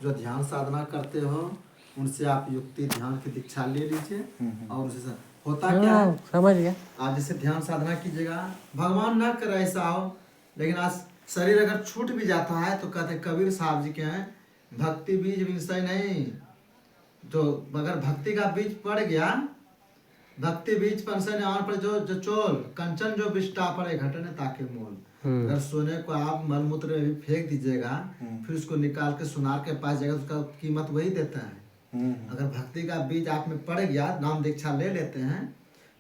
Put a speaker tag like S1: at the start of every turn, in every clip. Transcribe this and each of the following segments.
S1: जो ध्यान साधना करते हो उनसे आप युक्ति ध्यान की दीक्षा ले लीजिए और उनसे होता क्या है,
S2: समझ गया।
S1: आप जैसे ध्यान साधना कीजिएगा, भगवान ना करे ऐसा हो, लेकिन आज शरीर अगर छूट भी जाता है तो कहते कबीर साहब जी के हैं, भक्ति बीज विषय नहीं, तो अगर भक्ति का बीज पड़ गया, भक्ति बीज पंसन आन पर जो चोल कंचन जो बिष्टा पड़े घटने ताके मोल। अगर सोने को आप मलमूत्र में भी फेंक दीजिएगा, फिर उसको निकाल के सुनार के पास जाएगा, उसका कीमत वही देता है। अगर भक्ति का बीज आप में पड़ गया, नाम दीक्षा ले लेते हैं,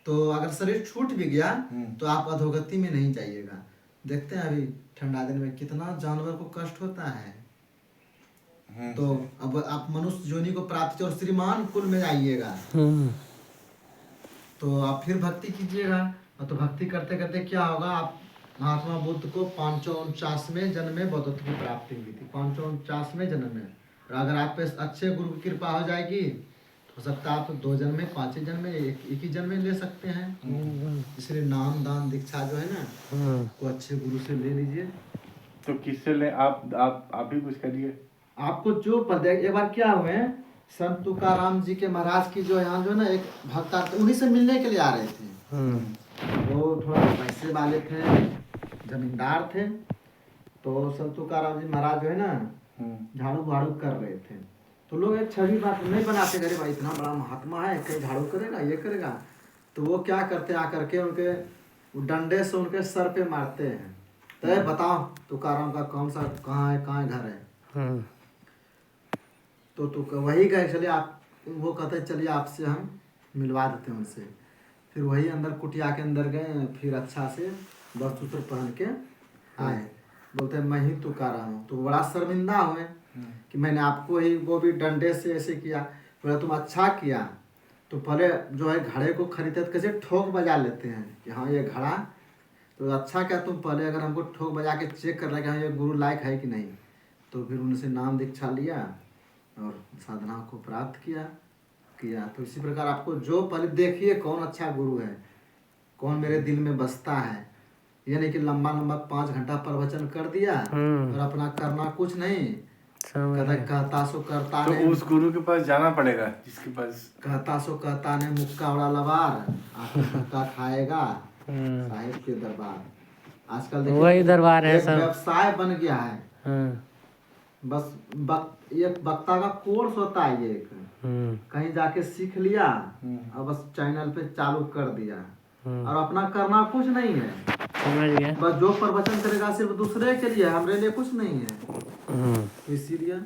S1: तो अगर शरीर छूट भी गया तो आप अधोगति में नहीं जाइएगा। देखते हैं अभी ठंडा दिन में कितना जानवर को कष्ट होता है, तो अब आप मनुष्य योनि को प्राप्त और श्रीमान कुल में आइएगा, तो आप फिर भक्ति कीजिएगा। तो भक्ति करते करते क्या होगा, आप महात्मा बुद्ध को 549वें जन्म में बौद्धत्व की प्राप्ति हुई थी, 549वें जन्म में। और अगर आप पे अच्छे गुरु की कृपा हो जाएगी तो हो सकता है आप 2 जन्म में, 5 जन्म में, एक ही जन्म में ले सकते हैं। इसलिए नाम दान दीक्षा जो है ना, वो अच्छे गुरु से ले लीजिए।
S3: तो किससे ले? आप भी कुछ करिए। आपको
S1: जो एक बार क्या हुए, संत तुकाराम जी के महाराज की जो यहाँ जो ना एक भक्त उन्हीं से मिलने के लिए आ रहे थे। वो थोड़ा पैसे वाले थे, जमींदार थे, तो संत तुकाराम जी महाराज जो है ना झाड़ू भाड़ू कर रहे थे, तो लोग एक छवि बात नहीं बनाते, अरे भाई इतना बड़ा महात्मा है, कहीं झाड़ू करेगा, ये करेगा, तो वो क्या करते आकर के उनके डंडे से उनके सर पे मारते हैं, तो बताओ तुकाराम का कौन सा कहाँ है घर है। तो वही गए, चलिए आप, वो कहते चलिए आपसे हम मिलवा देते हैं उनसे। फिर वही अंदर कुटिया के अंदर गए, फिर अच्छा से वस्त्र पहन के आए, बोलते हैं मैं ही तुकाराम हूँ। तो बड़ा शर्मिंदा हुए कि मैंने आपको ही, वो भी डंडे से ऐसे किया। बोला तुम अच्छा किया, तो पहले जो है घड़े को खरीदते तो कैसे ठोक बजा लेते हैं कि हाँ ये घड़ा, तो अच्छा क्या तुम पहले अगर हमको ठोक बजा के चेक कर रहे कि हाँ ये गुरु लायक है कि नहीं। तो फिर उनसे नाम दीक्षा लिया और साधना को प्राप्त किया। तो इसी प्रकार आपको जो पहले देखिए कौन अच्छा गुरु है, कौन मेरे दिल में बसता है, ये नहीं कि लंबा 5 घंटा प्रवचन कर दिया और अपना करना कुछ नहीं, कहता सो करता
S3: तो उस गुरु के पास जाना पड़ेगा जिसके पास
S1: कहता सो कहता ने मुक्का बड़ा लबार आपको धक्का खाएगा साहिब के दरबार। आजकल देखिए
S2: वही दरबार है, सब
S1: व्यवसाय बन गया है। बस एक वक्ता का कोर्स होता है, ये कहीं जाके सीख लिया और बस चैनल पे चालू कर दिया और अपना करना कुछ नहीं है। बस जो प्रवचन करेगा सिर्फ दूसरे के लिए, हमारे लिए कुछ नहीं है। इसीलिए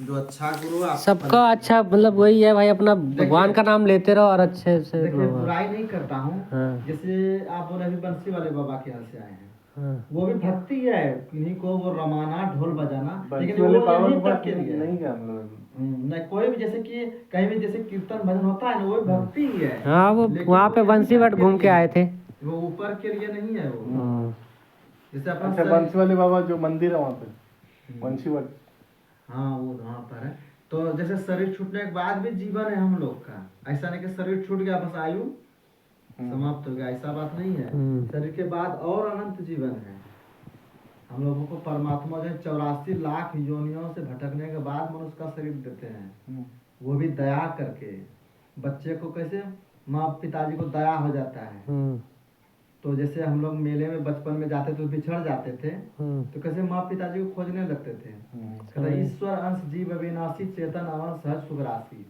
S1: जो अच्छा गुरु
S2: सबका अच्छा, मतलब वही है भाई, अपना भगवान का नाम लेते रहो और अच्छे से।
S1: देखिए बुराई नहीं करता हूँ, जैसे आप बोले अभी बंसी वाले बाबा के यहाँ से आए हैं, वो भी भक्ति है, किन्हीं को वो रमाना ढोल बजाना, लेकिन वो यही तक के लिए नहीं क्या हम लोग नहीं, कोई भी जैसे कि कहीं भी जैसे कीर्तन भजन होता है ना, वो भक्ति ही है।
S2: हाँ, वो वहाँ पे बंसी वट घूम के आए थे,
S1: वो ऊपर के लिए नहीं है वो। जैसे
S3: अच्छा बंसी वाले बाबा जो मंदिर है वहाँ पे बंसी वट,
S1: हाँ वो वहाँ पर है। तो जैसे शरीर छूटने के बाद भी जीवन है हम लोग का, ऐसा नहीं कि शरीर छूट गया बस आयु समाप्त हो गया, ऐसा बात नहीं है। शरीर के बाद और अनंत जीवन है। हम लोगों को परमात्मा जो 84 लाख योनियों से भटकने के बाद मनुष्य का शरीर देते हैं, वो भी दया करके। बच्चे को कैसे माँ पिताजी को दया हो जाता है, तो जैसे हम लोग मेले में बचपन में जाते तो बिछड़ जाते थे, तो कैसे माँ पिताजी को खोजने लगते थे। ईश्वर अंश जीव अविनाशी चेतन अमर सहज सुख राशि,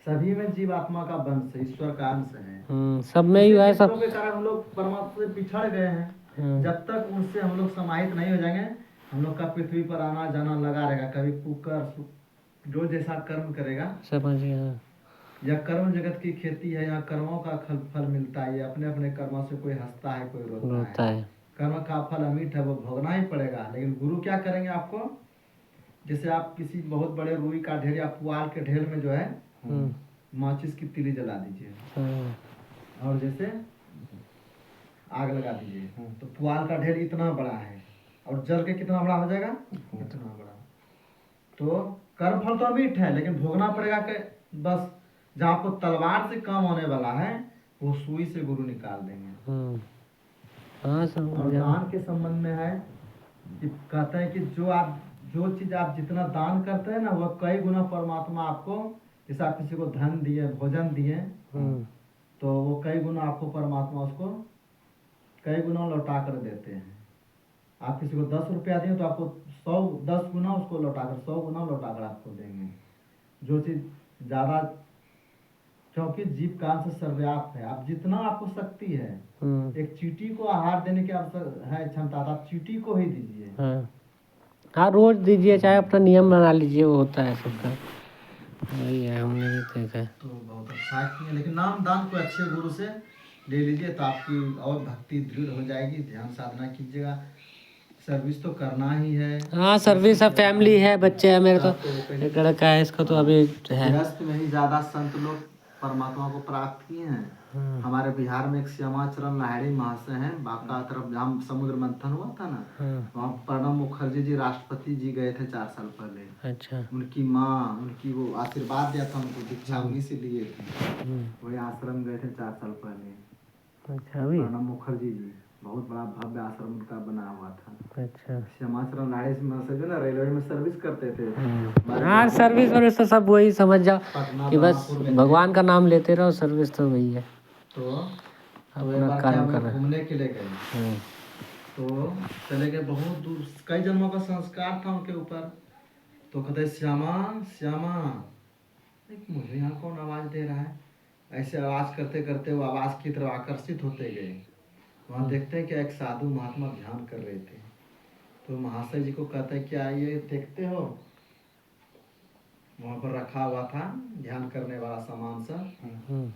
S1: सभी में जीव आत्मा का वंश है, ईश्वर का अंश है,
S2: सब में ही है। सब
S1: के कारण हम लोग परमात्मा से बिछड़ गए हैं। जब तक उनसे हम लोग समाहित नहीं हो जाएंगे, हम लोग का पृथ्वी पर आना जाना लगा रहेगा। कभी कुकर जो जैसा कर्म करेगा, यह कर्म जगत की खेती है, यहाँ कर्मों का फल मिलता है। अपने अपने कर्मों से कोई हंसता है, कोई रोता है। कर्म का फल अमीठ है, वो भोगना ही पड़ेगा। लेकिन गुरु क्या करेंगे आपको, जैसे आप किसी बहुत बड़े रुई का ढेर या पुआल के ढेर में जो है माचिस की तीली जला दीजिए और जैसे आग लगा दीजिए, तो पुआल का ढेर इतना बड़ा है और जल के कितना बड़ा हो जाएगा, इतना बड़ा। तो कर्म फल तो अमीठ है, लेकिन भोगना पड़ेगा कि बस जहाँ आपको तलवार से काम होने वाला है, वो सुई से गुरु निकाल देंगे। और दान के संबंध में है कि कहते हैं कि जो आप जो चीज आप जितना दान करते हैं ना वह कई गुना परमात्मा आपको, जैसे आप किसी को धन दिए, भोजन दिए, तो वो कई गुना आपको परमात्मा उसको कई गुना लौटा कर देते हैं। आप किसी को 10 रुपया दिए तो आपको 10 गुना उसको लौटाकर 100 गुना लौटाकर आपको देंगे। जो चीज ज्यादा, क्योंकि जीव काल से सर्वव्याप्त है, आप जितना आपको शक्ति है, एक चींटी को आहार देने की आवश्यक है क्षमता, तो आप चींटी को ही दीजिए।
S2: हाँ रोज दीजिए, चाहे अपना नियम बना लीजिए, वो होता है सबका, वही है, हमने भी देखा है।
S1: तो बहुत अच्छा किए, लेकिन नाम दान को अच्छे गुरु से ले लीजिए तो आपकी और भक्ति दृढ़ हो जाएगी। ध्यान साधना कीजिएगा, सर्विस तो करना ही है।
S2: हाँ सर्विस, अब फैमिली है, बच्चे हैं मेरे, तो एक लड़का है, इसका तो अभी है।
S1: गृहस्थ में ही ज्यादा संत लोग परमात्मा को प्राप्त किए हैं। हमारे बिहार में एक श्यामाचरण लाहिड़ी महाशय हैं, बांका तरफ जहाँ समुद्र मंथन हुआ था ना, वहाँ प्रणब मुखर्जी जी राष्ट्रपति जी गए थे 4 साल पहले।
S2: अच्छा।
S1: उनकी माँ, उनकी वो आशीर्वाद दिया था उनको, दीक्षा उन्हीं से लिए थे। वही आश्रम गए थे 4 साल पहले।
S2: अच्छा, अभी
S1: प्रणब मुखर्जी जी, बहुत बड़ा भव्य आश्रम उनका बना हुआ था।
S2: अच्छा।
S1: श्यामाचरण लाहिड़ी महाशय जो ना रेलवे में सर्विस करते थे।
S2: हाँ सर्विस और तो सब वही समझ जाओ
S1: पटना
S2: कि बस भगवान का नाम लेते रहो, सर्विस तो वही है।
S1: तो
S2: अपना कर्म कर रहे हैं।
S1: घूमने के लिए गए, तो चले गए बहुत दूर, कई जन्मों का संस्कार था उनके ऊपर। तो कहते श्यामा श्यामा, मुझे यहाँ कौन आवाज दे रहा है। ऐसे आवाज करते करते वो आवाज की तरफ आकर्षित होते गए। वहाँ देखते हैं कि एक साधु महात्मा ध्यान कर रहे थे। तो महाशय जी को कहते हैं क्या ये देखते हो, वहाँ पर रखा हुआ था ध्यान करने वाला सामान सब।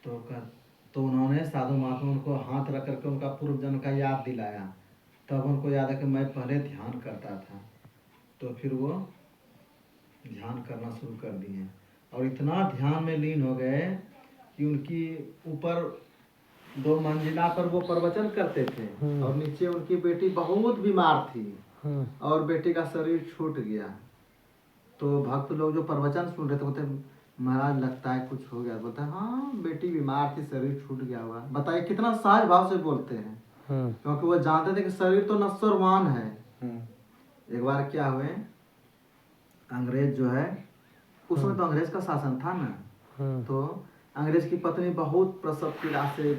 S1: तो उन्होंने साधु महात्मा उनको हाथ रख करके उनका पूर्व जन्म का याद दिलाया। तब उनको याद है कि मैं पहले ध्यान करता था। तो फिर वो ध्यान करना शुरू कर दिए और इतना ध्यान में लीन हो गए कि उनकी ऊपर 2 मंजिला पर वो प्रवचन करते थे और नीचे उनकी बेटी बहुत बीमार थी और बेटी का शरीर छूट गया। तो भक्त लोग जो प्रवचन सुन रहे थे बोलते महाराज लगता है कुछ हो गया। बोलता है हाँ बेटी बीमार थी, शरीर छूट गया होगा। बताइए कितना सहज भाव से बोलते हैं, क्योंकि वो जानते थे कि शरीर तो नश्वरवान है। एक बार क्या हुए, अंग्रेज जो है, उसमें तो अंग्रेज का शासन था ना, तो अंग्रेज की पत्नी बहुत प्रसव पीड़ा से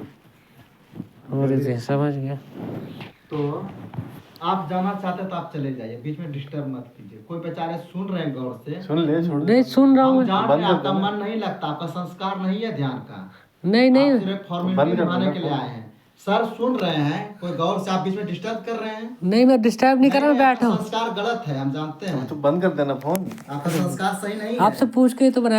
S2: समझ गया।
S1: तो आप जाना चाहते तो आप चले जाइए, बीच में डिस्टर्ब मत कीजिए। कोई बेचारे सुन रहे हैं गौर से,
S3: सुन ले, छोड़
S2: नहीं सुन रहा हूँ।
S1: आपका मन नहीं लगता, आपका संस्कार नहीं है ध्यान का,
S2: नहीं
S1: आप सिर्फ फॉर्मेलिटी निभाने के लिए आए हैं। सर सुन रहे हैं, कोई गौर से, आप बीच में डिस्टर्ब कर रहे हैं।
S2: नहीं मैं डिस्टर्ब नहीं कर रहा हूँ, बैठो।
S1: संस्कार गलत है, हम जानते हैं।
S3: तो बंद कर देना फोन,
S1: आपका संस्कार सही नहीं है।
S2: आपसे पूछ के तो बनाया।